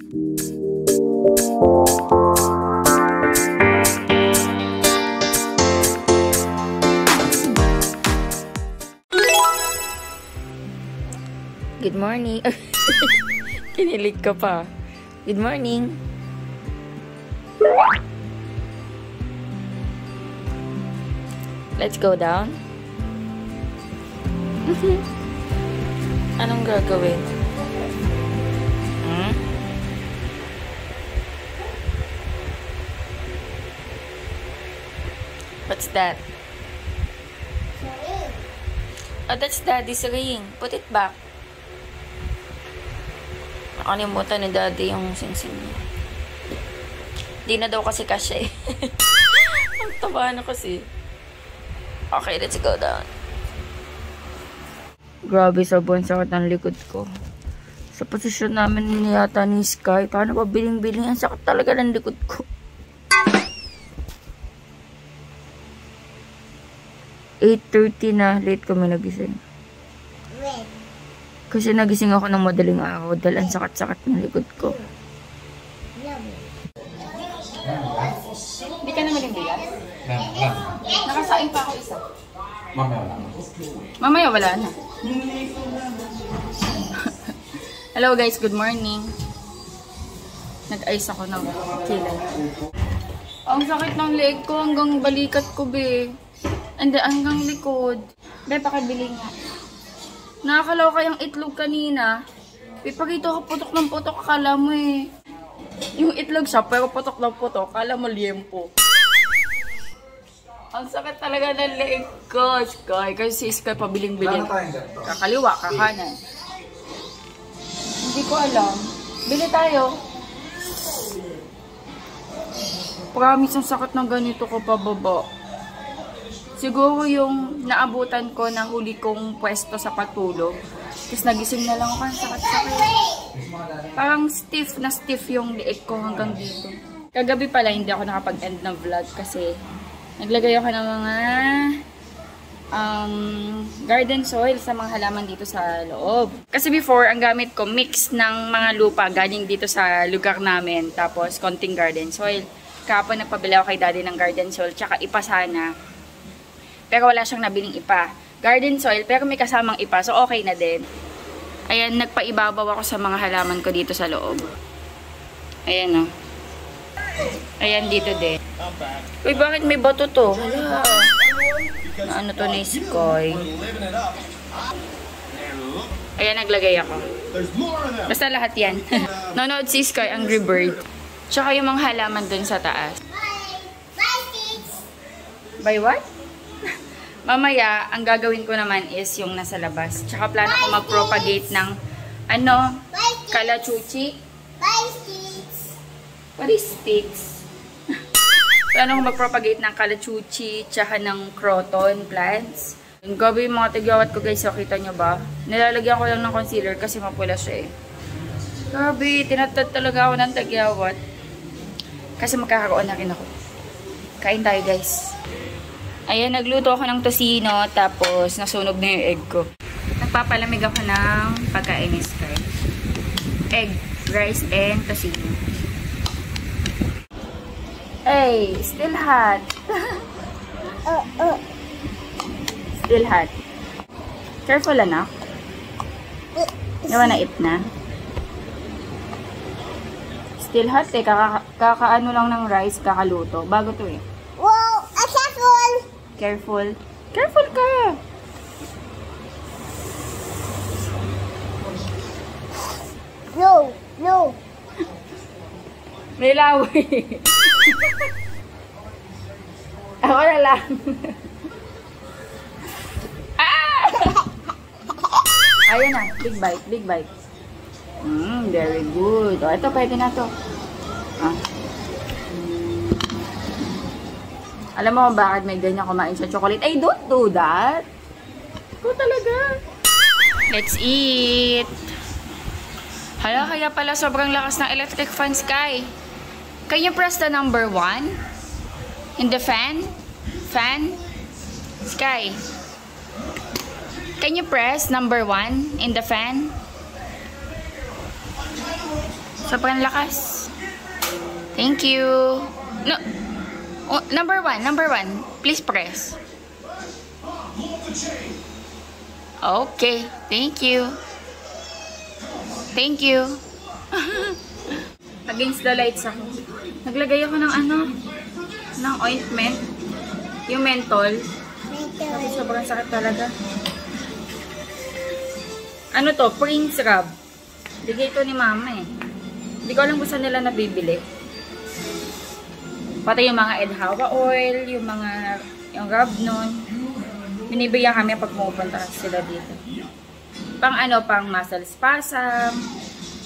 Good morning. Kinilig ka pa. Good morning. Let's go down. Anong gagawin? What's that? Oh, that's Daddy's ring. Put it back. Nakalimutan ni Daddy yung sing-sing niya. Di na daw kasi kasya eh. Ang taba na kasi. Okay, let's go down. Grabe, sobrang sakit ng likod ko. Sa posisyon namin yata ni Sky, paano ba biling-biling? Ang sakit talaga ng likod ko. 8:30 na, late kami nagising. Kasi nagising ako ng madaling araw dahil ang sakit-sakit ng likod ko. Hindi ka na naging bigat? Nakasain pa ako isa. Mamaya wala na. Mamaya wala na. Hello guys, good morning. Nag-ice ako ng kilay. Ang sakit ng leg ko hanggang balikat ko, be. Hanggang likod. Be, pakibili nga. Nakakalaw kayang itlog kanina. Ipakita ko putok ng putok, akala mo eh. Yung itlog siya, pero putok ng putok, akala mo liempo. Ang sakit talaga ng leg ko, Sky. Kasi si Sky pabiling-biling. Kakaliwa, kakanan. Hindi ko alam. Bili tayo. Promise, ang sakit ng ganito ko pababa. Siguro yung naabutan ko na huli kong pwesto sa patulog. Tapos nagising na lang ako, ang sakit-sakit. Parang stiff na stiff yung liig ko hanggang dito. Kagabi pala hindi ako nakapag-end ng vlog kasi naglagay ako ng mga garden soil sa mga halaman dito sa loob. Kasi before, ang gamit ko mix ng mga lupa galing dito sa lugar namin. Tapos konting garden soil. Kapag nagpabili ako kay Daddy ng garden soil, tsaka ipa sana. Pero wala siyang nabiling ipa. Garden soil, pero may kasamang ipa. So, okay na din. Ayan, nagpaibabaw ako sa mga halaman ko dito sa loob. Ayan, o. Ayan, dito din. Uy, bakit may bato to? Hala. Ano to ni Sky? Ayan, naglagay ako. Basta lahat yan. Nanood si Sky, Angry Bird. Tsaka yung mga halaman dun sa taas. By what? Mamaya, ang gagawin ko naman is yung nasa labas. Tsaka plano ko mag-propagate ng kalachuchi. What is sticks? Plano ko mag-propagate ng kalachuchi, tsaka ng croton plants. Yung gabi yung mga tagyawat ko guys, so kita nyo ba? Nilalagyan ko lang ng concealer kasi mapula siya eh. Gabi, tinatad talaga ako ng tagyawat. Kasi magkakaroon na rin ako. Kain tayo guys. Ayan, nagluto ako ng tosino, tapos nasunog na yung egg ko. Nagpapalamig ako ng pagkain ni Sky. Egg, rice, and tosino. Hey, still hot. Still hot. Careful, anak. You wanna eat na? Still hot eh. Kakaano lang ng rice, kakaluto. Bago to eh. Wow! Careful! Careful. Careful ka! No! No! May laway. Ako na lang. Ah! Ayan na. Big bite. Big bite. Very good. O, ito, pwede na to. Ah. Alam mo kung bakit may ganyan kumain sa chocolate? Ay, don't do that. Ikaw talaga. Let's eat. Hala, kaya pala sobrang lakas ng electric fan, Sky. Can you press the number 1? In the fan? Fan? Sky. Can you press number 1 in the fan? Sobrang lakas. Thank you. No. Oh, number one. Please press. Okay. Thank you. Thank you. Against the lights ako. Naglagay ako ng ng ointment. Yung mentol. Kasi sobrang sakit talaga. Ano to? Prince Rub. Bigay to ni mama eh. Hindi ko alam kung saan nila nabibili. Pati yung mga Edhawa oil, yung rub nun. Binibigyan kami pag pumupunta sila dito. Pang muscle spasm,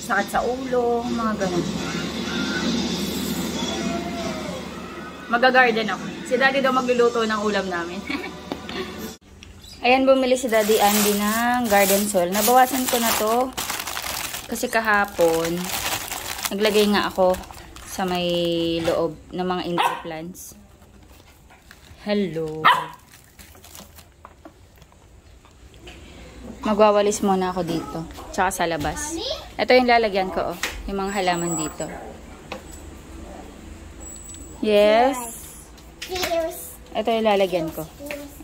sakit sa ulo, mga ganun. Mag-garden ako. Si Daddy daw magluluto ng ulam namin. Ayan, bumili si Daddy Andy ng garden soil. Nabawasan ko na to. Kasi kahapon, naglagay nga ako sa may loob ng mga indoor plants. Hello. Magwawalis muna ako dito. Tsaka sa labas. Ito yung lalagyan ko, oh. Yung mga halaman dito. Yes. Ito yung lalagyan ko.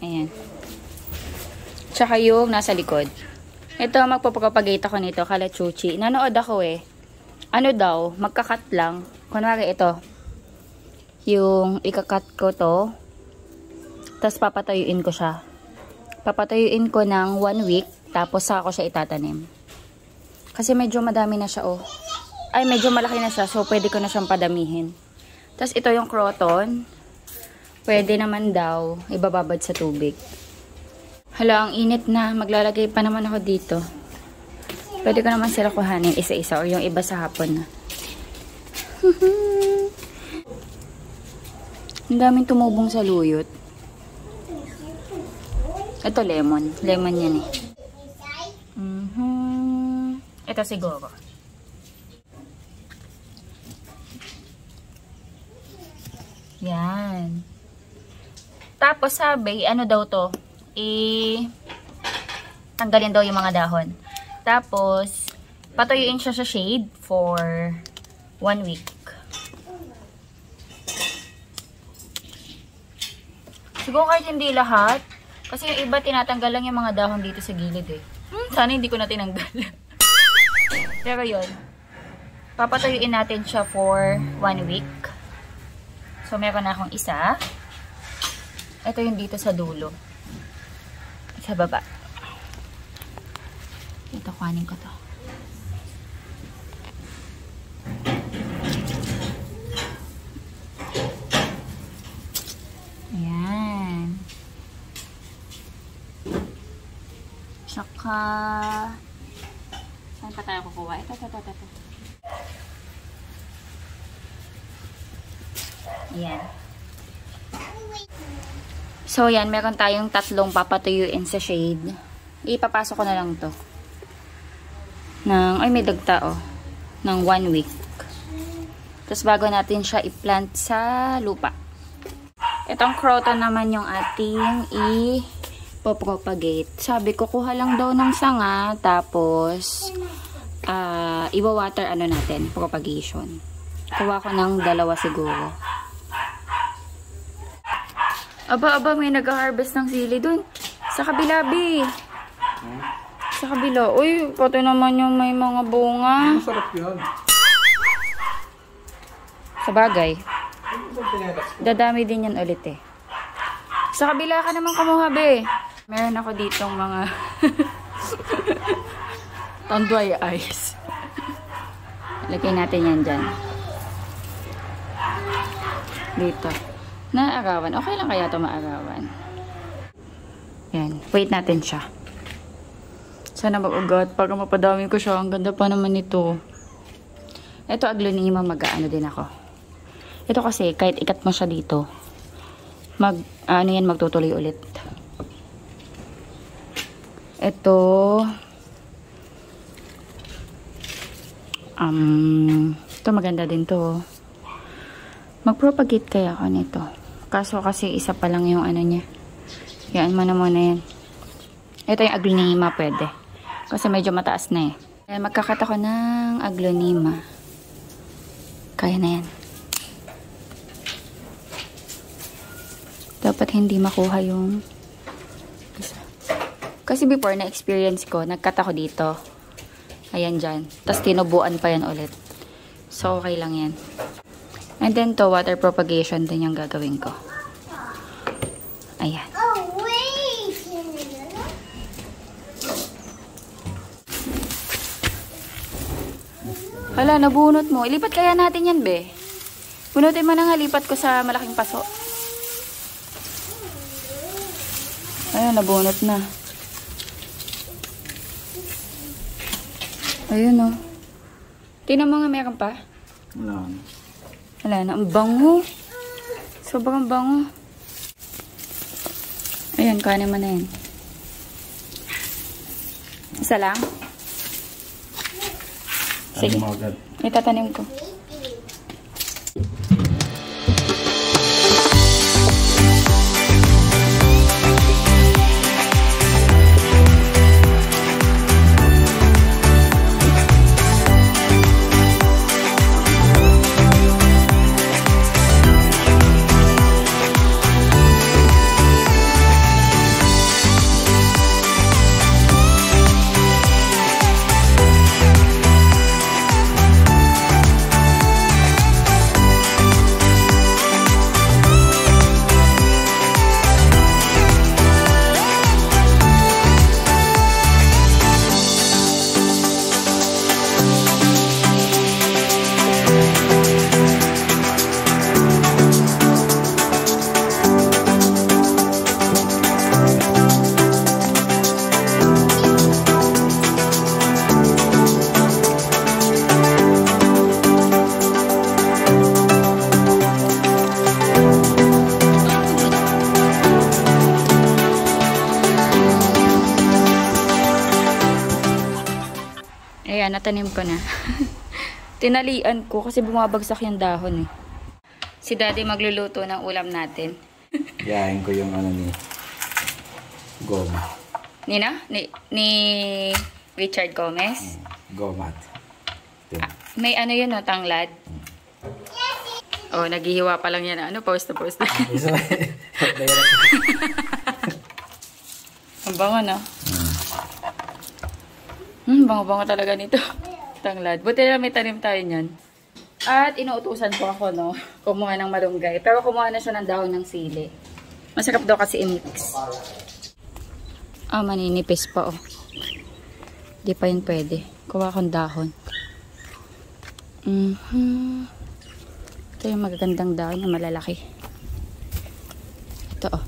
Ayan. Tsaka yung nasa likod. Ito, magpapropagate ako nito, kalachuchi. Nanood ako eh. Ano daw, magkakat lang. Kunwari ito. Yung ikakat ko to. Tapos papatayuin ko siya. Papatayuin ko ng 1 week. Tapos saka ko siya itatanim. Kasi medyo madami na siya, oh. Ay, medyo malaki na siya. So, pwede ko na siyang padamihin. Tapos ito yung croton. Pwede naman daw ibababad sa tubig. Hala, ang init na. Maglalagay pa naman ako dito. Pwede ko naman sila kuhanin isa-isa or yung iba sa hapon na. Ang daming tumubong sa luyot. Ito lemon. Lemon yan eh. Ito siguro. Yan. Tapos sabi, ano daw to? Tanggalin daw yung mga dahon. Tapos, patuyuin siya sa shade for 1 week. Siguro kahit hindi lahat. Kasi yung iba tinatanggal lang yung mga dahon dito sa gilid eh. Sana hindi ko na tinanggal. Pero yun. Papatuyuin natin siya for 1 week. So, meron na akong isa. Ito yung dito sa dulo. Sa baba. Ito, kuhanin ko to. Ayan. Tsaka, saan pa tayo kukuha? Ito. Ayan. So, yan. Meron tayong 3 papatuyuin sa shade. Ipapasok ko na lang to. Ay, may dagta, oh. Ng 1 week. Tapos, bago natin siya i-plant sa lupa. Itong croton naman yung ating i-propagate. Sabi ko, kuha lang daw ng sanga. Tapos, iwa-water natin, propagation. Kuha ko ng 2 siguro. Aba, may nag-harvest ng sili dun. Sa kabila, B. Sa kabila. Uy, pati naman yung may mga bunga. Masarap yun. Sa bagay. Dadami din yan ulit eh. Sa kabila ka naman kumuha, B. Meron ako ditong mga tanduay eyes. Lagay natin yan dyan. Dito. Naarawan. Okay lang kaya ito maarawan. Yan. Wait natin siya. Sana mag-ugat para mapadami ko siya. Ang ganda pa naman ito. Ito aglonema mag-aano din ako. Ito kasi kahit ikat mo siya dito, magtutuloy ulit. Ito maganda din to. Mag-propagate kaya ako nito. Kaso kasi isa pa lang yung niya. Yan mo na muna yan. Ito yung aglonema pwede. Kasi medyo mataas na eh. Magkakat ako ng aglonema. Kaya na yan. Dapat hindi makuha yung isa. Kasi before na-experience ko, nagkat ako dito. Ayan dyan. Tapos tinubuan pa yan ulit. So, okay lang yan. And then to, water propagation din yung gagawin ko. Ayan. Oh, wait. Hala, nabunot mo. Ilipat kaya natin yan, be. Bunutin mo na nga, lipat ko sa malaking paso. Ayun, nabunot na. Ayun, oh. Tingnan mo nga, meron pa. Wala. Wala na. Ang bango. Sobrang bango. Ayan, kanin mo na yan. Isa lang? Sige. Ano mo agad? Itatanim ko. Ayan, natanim ko na. Tinalian ko kasi bumabagsak yung dahon eh. Si Daddy magluluto ng ulam natin. Yain ko yung ano ni Goma. Nina? Ni Richard Gomez? Gomat. May ano yun, no? Tanglad? Oh, naghihiwa pa lang yan. Ano? Post na post na. Ang bango, no? Bango-bango talaga nito. Tanglad. Buti na may tanim tayo niyan. At inuutusan ko ako, no? Kumuha ng malunggay. Pero kumuha na siya ng dahon ng sili. Masarap daw kasi i-mix. Ah, maninipis pa, oh. Di pa yun pwede. Kuha akong dahon. Ito yung magagandang dahon na malalaki. Ito, oh.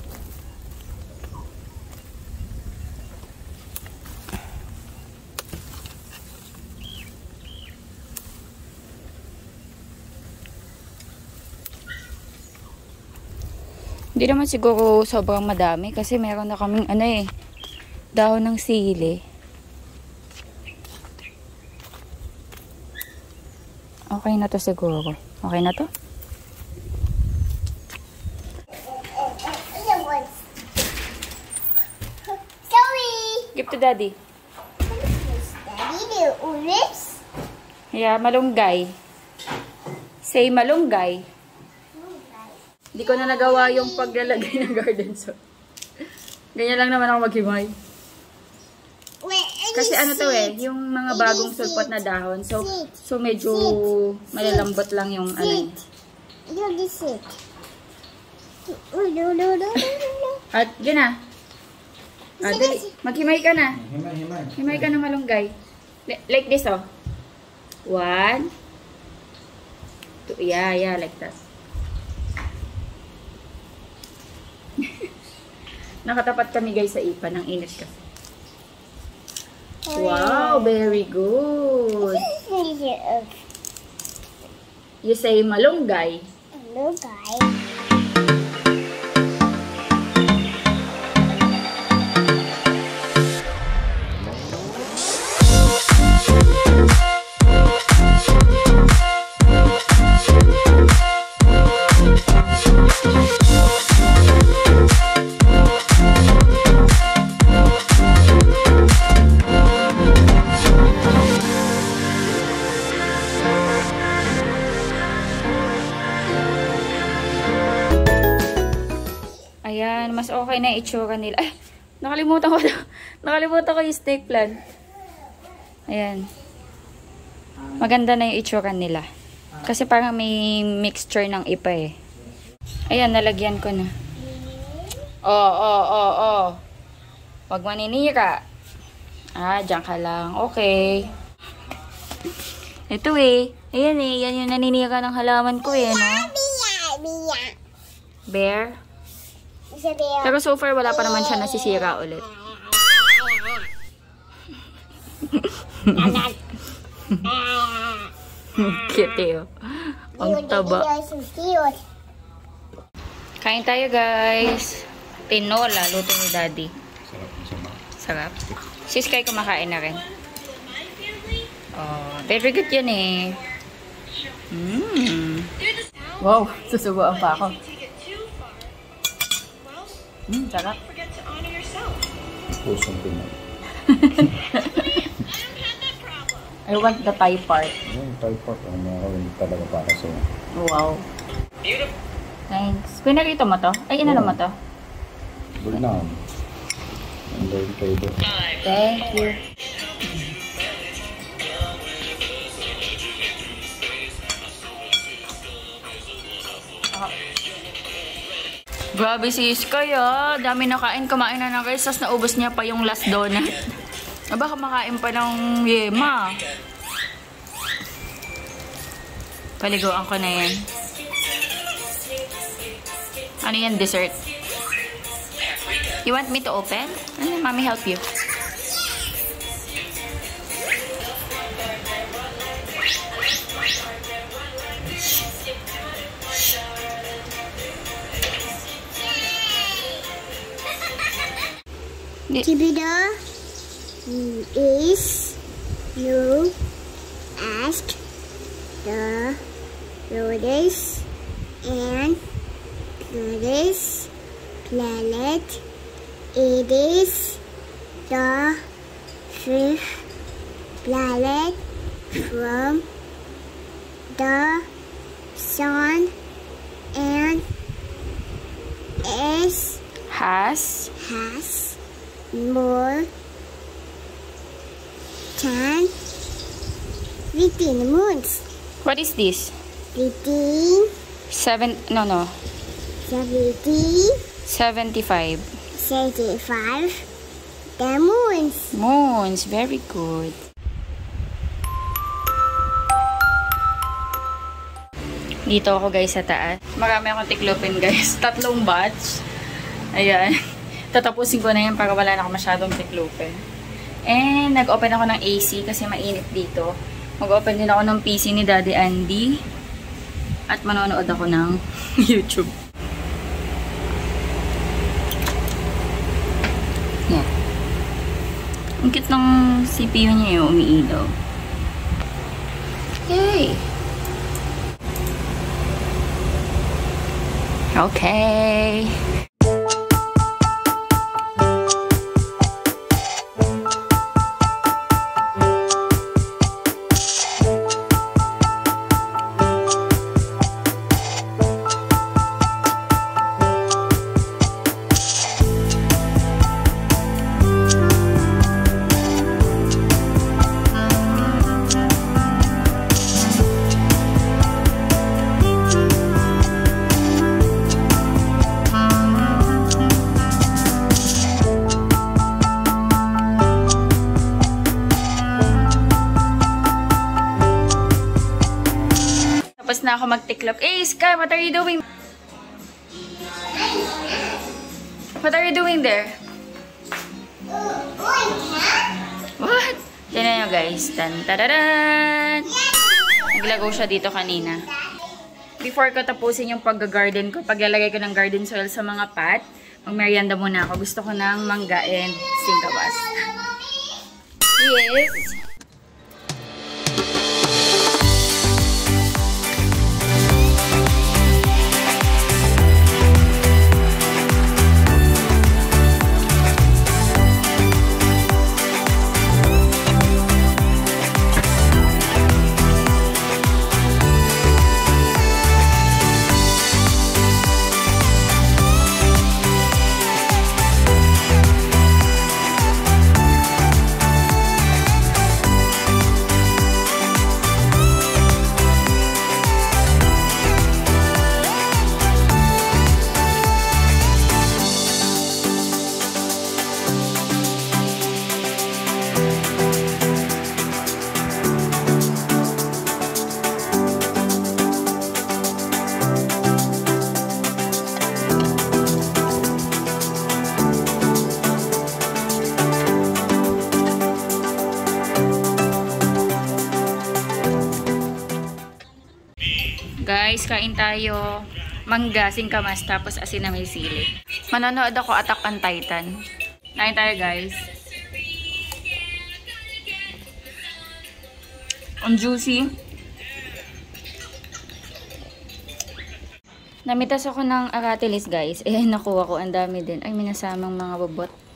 Hindi naman siguro sobrang madami kasi meron na kaming ano eh, dahon ng sili. Okay na to siguro. Okay na to? Sorry. Give to Daddy. Daddy, the olives. Yeah, malunggay. Say malunggay. Hindi ko na nagawa yung paglalagay ng garden soil. Ganyan lang naman ako maghimay. Kasi ano to eh, yung mga bagong sulpot na dahon. So medyo malalambot lang yung ano eh. At yun na. Dali. Maghimay ka na. Himay ka na malunggay. Like this, oh. 1, 2, yeah, like that. Nakatapat kami guys sa ipa ng init kasi. Wow, very good. You say malunggay. Malunggay. mas okay na yung itsura nila. Ay! Nakalimutan ko yung snake plant. Ayan. Maganda na yung itsura nila. Kasi parang may mixture ng ipa eh. Ayan, nalagyan ko na. Oh. Huwag maninira. Diyan ka lang. Okay. Ito eh. Ayan eh. Yan yung naninira ng halaman ko eh. No? Bear? Pero so far, wala pa naman siya nasisira ulit. Cute eh. Ang taba. Kain tayo guys. Tinola. Luto ni Daddy. Sarap. Si Sky kumakain na rin. Oh, very good yan eh. Wow, susubuan pa ako. Sarap. Pusong Pinoy. I want the Thai part. Yung Thai part, hindi talaga para sa'yo. Wow. Thanks. Pinarito mo to? Ay, inano mo to? Bulan. And then kayo doon. Thank you. Grabe si Sky dami na kain. Kumain na ng rice. Tapos naubos niya pa yung last donut. Baka makain pa ng yema. Paliguan ko na yan. Ano yan? Dessert? You want me to open? Mommy help you. Jupiter is you ask the Rhodes and Rhodes planet. It is the fifth planet from the sun and Has more than 15 moons. What is this? 15, 75. 75, the moons. Moons. Very good. Dito ako guys sa taas. Marami akong tiklopin guys. 3 batch. Ayan. Tatapusin ko na yan para wala na ako masyadong tiklopin. And nag-open ako ng AC kasi mainit dito. Mag-open din ako ng PC ni Daddy Andy. At manonood ako ng YouTube. Yan. Ang cute ng CPU niya yung umiilaw. Yay! Okay. Tapos na ako magtiklop. Hey, Sky, what are you doing? What are you doing there? What? Tignan nyo guys. Tan-tararan! Naglagaw siya dito kanina. Before ko tapusin yung pag-garden ko, paglalagay ko ng garden soil sa mga pot, mag-merienda muna ako. Gusto ko ng mangga and singkamas. Yes! Guys, kain tayo. Mangga, singkamas, tapos asin na may sili. Manonood ako Attack on Titan. Kain tayo, guys. Ang juicy. Namitas ako ng aratilis, guys. Eh, nakuha ko. Ang dami din. Ay, minasamang mga bobot.